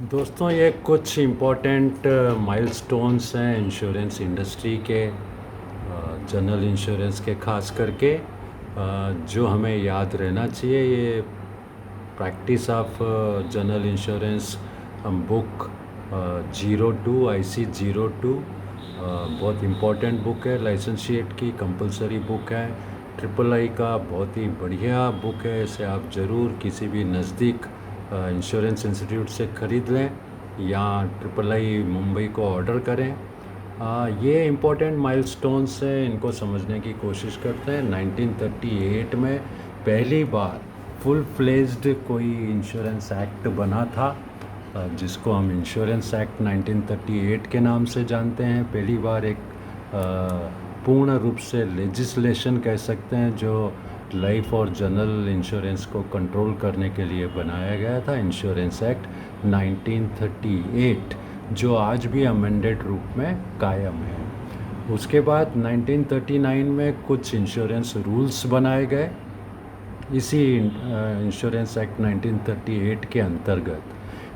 दोस्तों, ये कुछ इम्पोर्टेंट माइलस्टोन्स हैं इंश्योरेंस इंडस्ट्री के, जनरल इंश्योरेंस के ख़ास करके, जो हमें याद रहना चाहिए। ये practice of general insurance book 02 IC 02 बहुत इम्पोर्टेंट बुक है, लाइसेंशिएट की कंपलसरी बुक है। ट्रिपल आई का बहुत ही बढ़िया बुक है, इसे आप ज़रूर किसी भी नज़दीक इंश्योरेंस इंस्टीट्यूट से ख़रीद लें या ट्रिपल आई मुंबई को ऑर्डर करें। ये इम्पोर्टेंट माइलस्टोन्स हैं, इनको समझने की कोशिश करते हैं। 1938 में पहली बार फुल फ्लेज्ड कोई इंश्योरेंस एक्ट बना था, जिसको हम इंश्योरेंस एक्ट 1938 के नाम से जानते हैं। पहली बार एक पूर्ण रूप से लेजिस्लेशन कह सकते हैं जो लाइफ और जनरल इंश्योरेंस को कंट्रोल करने के लिए बनाया गया था, इंश्योरेंस एक्ट 1938, जो आज भी अमेंडेड रूप में कायम है। उसके बाद 1939 में कुछ इंश्योरेंस रूल्स बनाए गए इसी इंश्योरेंस एक्ट 1938 के अंतर्गत।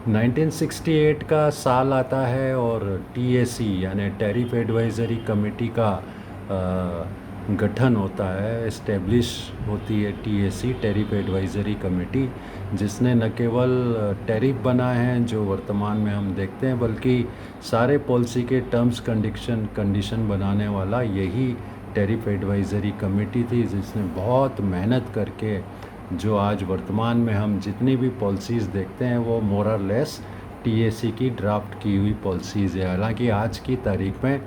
1968 का साल आता है और टीएसी यानी टैरिफ एडवाइजरी कमेटी का गठन होता है, इस्टेब्लिश होती है टीएसी, टैरिफ एडवाइजरी कमेटी, जिसने न केवल टैरिफ बनाए हैं जो वर्तमान में हम देखते हैं, बल्कि सारे पॉलिसी के टर्म्स कंडीशन बनाने वाला यही टैरिफ एडवाइजरी कमेटी थी, जिसने बहुत मेहनत करके जो आज वर्तमान में हम जितनी भी पॉलिसीज़ देखते हैं वो मोर और लेस टीएसी की ड्राफ्ट की हुई पॉलिसीज़ है। हालांकि आज की तारीख में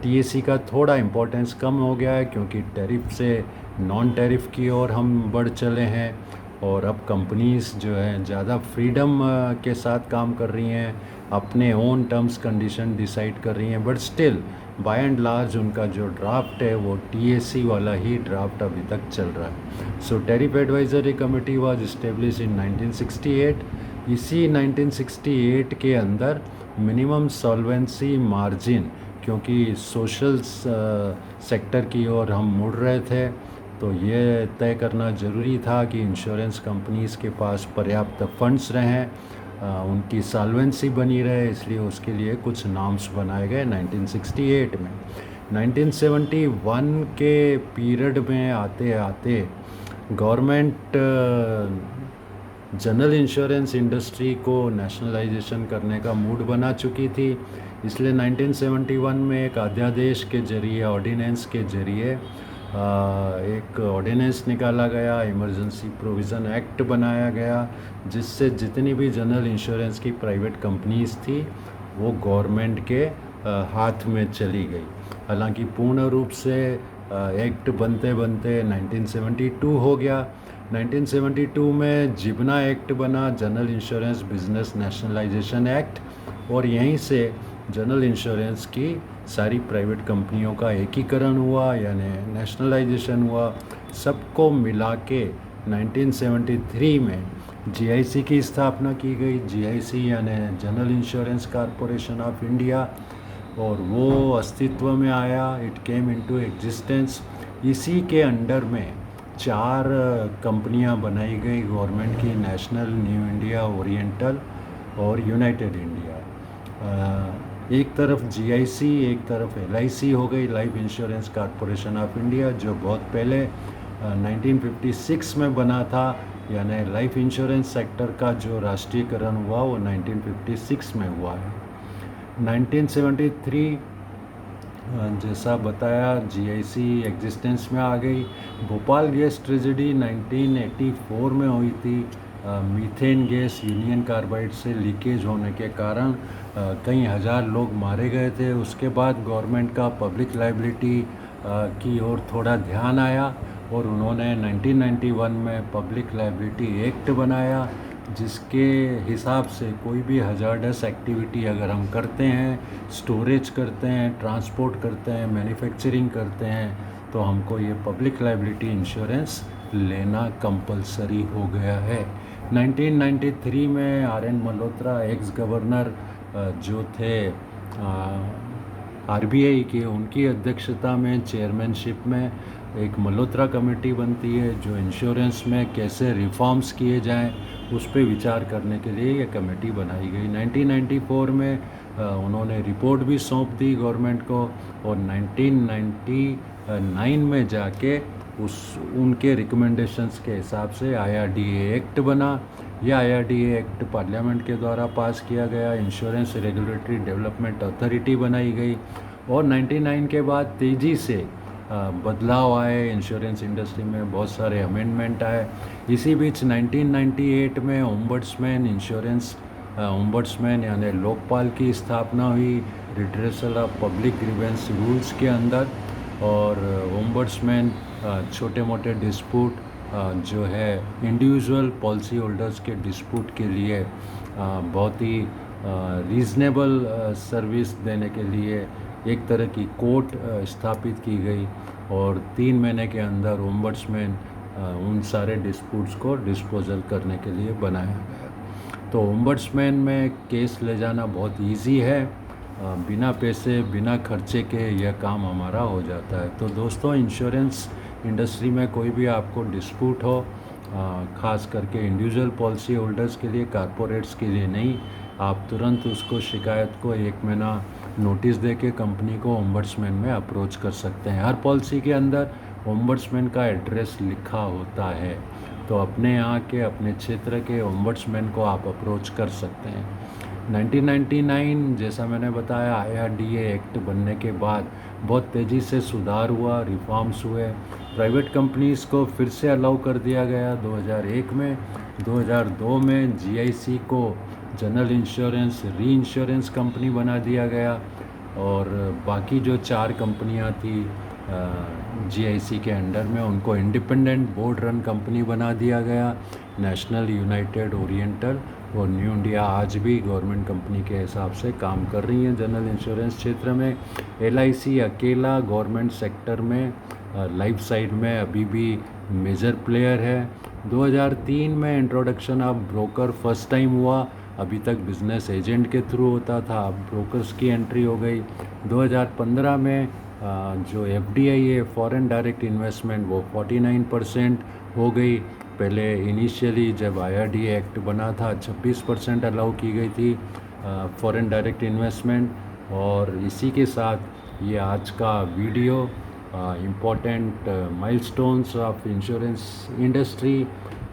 टीएसी का थोड़ा इम्पोर्टेंस कम हो गया है, क्योंकि टैरिफ से नॉन टैरिफ की ओर हम बढ़ चले हैं और अब कंपनीज़ जो है ज़्यादा फ्रीडम के साथ काम कर रही हैं, अपने ओन टर्म्स कंडीशन डिसाइड कर रही हैं। But still by and large उनका जो ड्राफ्ट है वो टीएसी वाला ही ड्राफ्ट अभी तक चल रहा है। So tariff advisory committee was establish in 1968। इसी 1968 के अंदर मिनिमम सॉल्वेंसी मार्जिन, क्योंकि सोशल सेक्टर की ओर हम मुड़ रहे थे, तो ये तय करना ज़रूरी था कि इंश्योरेंस कंपनीज़ के पास पर्याप्त फंड्स रहें, उनकी सॉल्वेंसी बनी रहे, इसलिए उसके लिए कुछ नॉर्म्स बनाए गए 1968 में। 1971 के पीरियड में आते आते गवर्नमेंट जनरल इंश्योरेंस इंडस्ट्री को नेशनलाइजेशन करने का मूड बना चुकी थी, इसलिए 1971 में एक अध्यादेश के जरिए, ऑर्डिनेंस के जरिए एक ऑर्डिनेंस निकाला गया, इमरजेंसी प्रोविज़न एक्ट बनाया गया, जिससे जितनी भी जनरल इंश्योरेंस की प्राइवेट कंपनीज़ थी वो गवर्नमेंट के हाथ में चली गई। हालांकि पूर्ण रूप से एक्ट बनते बनते 1972 हो गया। 1972 में जिबना एक्ट बना, general insurance business nationalisation act, और यहीं से जनरल इंश्योरेंस की सारी प्राइवेट कंपनियों का एकीकरण हुआ, यानी नेशनलाइजेशन हुआ। सबको मिला के 1973 में जीआईसी की स्थापना की गई। जीआईसी यानी general insurance corporation of India, और वो अस्तित्व में आया, इट केम इनटू एग्जिस्टेंस। इसी के अंडर में 4 कंपनियां बनाई गई गवर्नमेंट की, नेशनल, न्यू इंडिया, ओरिएंटल और यूनाइटेड इंडिया। एक तरफ जीआईसी, एक तरफ एलआईसी हो गई, life insurance corporation of India, जो बहुत पहले 1956 में बना था, यानी लाइफ इंश्योरेंस सेक्टर का जो राष्ट्रीयकरण हुआ वो 1956 में हुआ है। 1973 जैसा बताया, जीआईसी एग्जिस्टेंस में आ गई। भोपाल गैस ट्रेजेडी 1984 में हुई थी। मीथेन गैस यूनियन कार्बाइड से लीकेज होने के कारण कई हज़ार लोग मारे गए थे। उसके बाद गवर्नमेंट का पब्लिक लाइबिलिटी की ओर थोड़ा ध्यान आया और उन्होंने 1991 में पब्लिक लाइबिलिटी एक्ट बनाया, जिसके हिसाब से कोई भी हजार्डस एक्टिविटी अगर हम करते हैं, स्टोरेज करते हैं, ट्रांसपोर्ट करते हैं, मैन्युफैक्चरिंग करते हैं, तो हमको ये पब्लिक लाइबिलिटी इंश्योरेंस लेना कंपलसरी हो गया है। 1993 में आर.एन. मल्होत्रा, एक्स गवर्नर जो थे आरबीआई के, उनकी अध्यक्षता में, चेयरमैनशिप में एक मल्होत्रा कमेटी बनती है जो इंश्योरेंस में कैसे रिफॉर्म्स किए जाएं उस पर विचार करने के लिए ये कमेटी बनाई गई। 1994 में उन्होंने रिपोर्ट भी सौंप दी गवर्नमेंट को, और 1999 में जाके उनके रिकमेंडेशंस के हिसाब से IRDA एक्ट बना। यह IRDA एक्ट पार्लियामेंट के द्वारा पास किया गया, इंश्योरेंस रेगुलेटरी डेवलपमेंट अथॉरिटी बनाई गई, और 99 के बाद तेज़ी से बदलाव आए इंश्योरेंस इंडस्ट्री में, बहुत सारे अमेंडमेंट आए। इसी बीच 1998 में ओम्बड्समैन यानी लोकपाल की स्थापना हुई, redressal of public grievance rules के अंदर। और ओम्बड्समैन छोटे मोटे डिस्प्यूट जो है इंडिविजुअल पॉलिसी होल्डर्स के डिस्प्यूट के लिए बहुत ही रीज़नेबल सर्विस देने के लिए एक तरह की कोर्ट स्थापित की गई, और 3 महीने के अंदर ओम्बड्समैन उन सारे डिस्प्यूट्स को डिस्पोजल करने के लिए बनाया गया। तो ओम्बड्समैन में केस ले जाना बहुत इजी है, बिना पैसे बिना खर्चे के यह काम हमारा हो जाता है। तो दोस्तों, इंश्योरेंस इंडस्ट्री में कोई भी आपको डिस्प्यूट हो, ख़ास करके इंडिविजुअल पॉलिसी होल्डर्स के लिए, कारपोरेट्स के लिए नहीं, आप तुरंत उसको शिकायत को 1 महीना नोटिस दे के कंपनी को ओम्बड्समैन में अप्रोच कर सकते हैं। हर पॉलिसी के अंदर ओम्बड्समैन का एड्रेस लिखा होता है, तो अपने यहाँ के अपने क्षेत्र के ओम्बड्समैन को आप अप्रोच कर सकते हैं। 1999 जैसा मैंने बताया, IRDA एक्ट बनने के बाद बहुत तेज़ी से सुधार हुआ, रिफॉर्म्स हुए, प्राइवेट कंपनीज़ को फिर से अलाउ कर दिया गया 2001 में। 2002 में GIC को जनरल इंश्योरेंस री इंश्योरेंस कंपनी बना दिया गया, और बाकी जो 4 कंपनियां थी GIC के अंडर में, उनको इंडिपेंडेंट बोर्ड रन कंपनी बना दिया गया। नेशनल, यूनाइटेड, ओरिएंटल और न्यू इंडिया आज भी गवर्नमेंट कंपनी के हिसाब से काम कर रही हैं जनरल इंश्योरेंस क्षेत्र में। LIC अकेला गवर्नमेंट सेक्टर में लाइफ साइड में अभी भी मेजर प्लेयर है। 2003 में introduction of broker first time हुआ, अभी तक बिजनेस एजेंट के थ्रू होता था, अब ब्रोकर्स की एंट्री हो गई। 2015 में जो FDI है, फॉरेन डायरेक्ट इन्वेस्टमेंट, वो 49% हो गई। पहले इनिशियली जब IRDA एक्ट बना था 26% अलाउ की गई थी फॉरेन डायरेक्ट इन्वेस्टमेंट। और इसी के साथ ये आज का video important milestones of insurance industry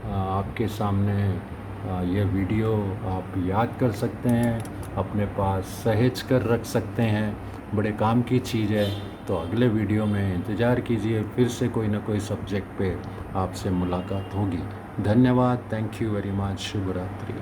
आपके सामने यह वीडियो आप याद कर सकते हैं, अपने पास सहेज कर रख सकते हैं, बड़े काम की चीज़ है। तो अगले वीडियो में इंतज़ार कीजिए, फिर से कोई ना कोई सब्जेक्ट पे आपसे मुलाकात होगी। धन्यवाद, थैंक यू वेरी मच, शुभ रात्रि।